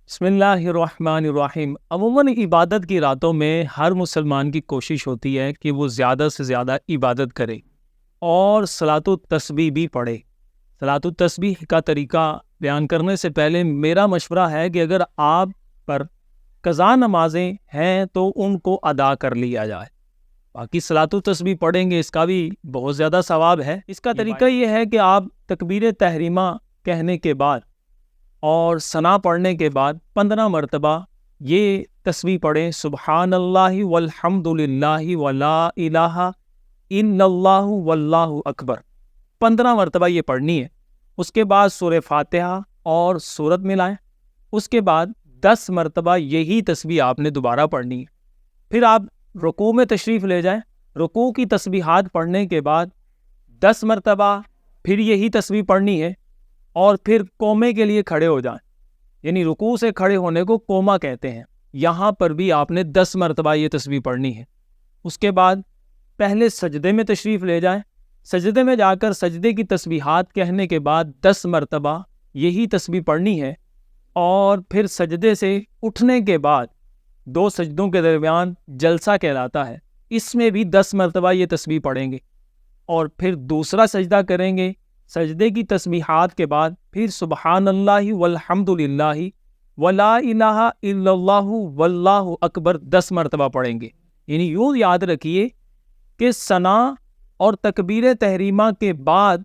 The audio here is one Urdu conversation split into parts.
بسم اللہ الرحمن الرحیم۔ عموماً عبادت کی راتوں میں ہر مسلمان کی کوشش ہوتی ہے کہ وہ زیادہ سے زیادہ عبادت کرے اور صلاۃ التسبیح بھی پڑھے۔ صلاۃ التسبیح کا طریقہ بیان کرنے سے پہلے میرا مشورہ ہے کہ اگر آپ پر قضا نمازیں ہیں تو ان کو ادا کر لیا جائے۔ باقی صلاۃ التسبیح پڑھیں گے، اس کا بھی بہت زیادہ ثواب ہے۔ اس کا طریقہ یہ ہے کہ آپ تکبیر تحریمہ کہنے کے بعد اور ثنا پڑھنے کے بعد 15 مرتبہ یہ تسبیح پڑھیں، سبحان اللہ والحمد للہ ولا الہ الا اللہ واللہ اکبر۔ 15 مرتبہ یہ پڑھنی ہے۔ اس کے بعد سورہ فاتحہ اور سورت ملائیں۔ اس کے بعد 10 مرتبہ یہی تسبیح آپ نے دوبارہ پڑھنی ہے۔ پھر آپ رکوع میں تشریف لے جائیں۔ رکوع کی تسبیحات پڑھنے کے بعد 10 مرتبہ پھر یہی تسبیح پڑھنی ہے اور پھر قومے کے لیے کھڑے ہو جائیں، یعنی رکوع سے کھڑے ہونے کو قومہ کہتے ہیں۔ یہاں پر بھی آپ نے 10 مرتبہ یہ تسبیح پڑھنی ہے۔ اس کے بعد پہلے سجدے میں تشریف لے جائیں۔ سجدے میں جا کر سجدے کی تسبیحات کہنے کے بعد 10 مرتبہ یہی تسبیح پڑھنی ہے، اور پھر سجدے سے اٹھنے کے بعد 2 سجدوں کے درمیان جلسہ کہلاتا ہے، اس میں بھی 10 مرتبہ یہ تسبیح پڑھیں گے، اور پھر دوسرا سجدہ کریں گے۔ سجدے کی تسبیحات کے بعد پھر سبحان اللہ والحمد للہ ولا الہ الا اللہ واللہ اکبر 10 مرتبہ پڑھیں گے۔ یعنی یوں یاد رکھیے کہ ثنا اور تکبیر تحریمہ کے بعد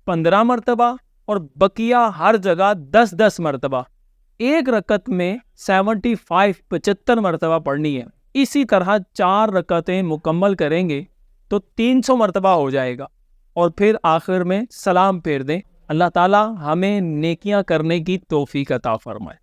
15 مرتبہ اور بقیہ ہر جگہ 10 مرتبہ، ایک رکعت میں 75 مرتبہ پڑھنی ہے۔ اسی طرح 4 رکعتیں مکمل کریں گے تو 300 مرتبہ ہو جائے گا، اور پھر آخر میں سلام پھیر دیں۔ اللہ تعالی ہمیں نیکیاں کرنے کی توفیق عطا فرمائے۔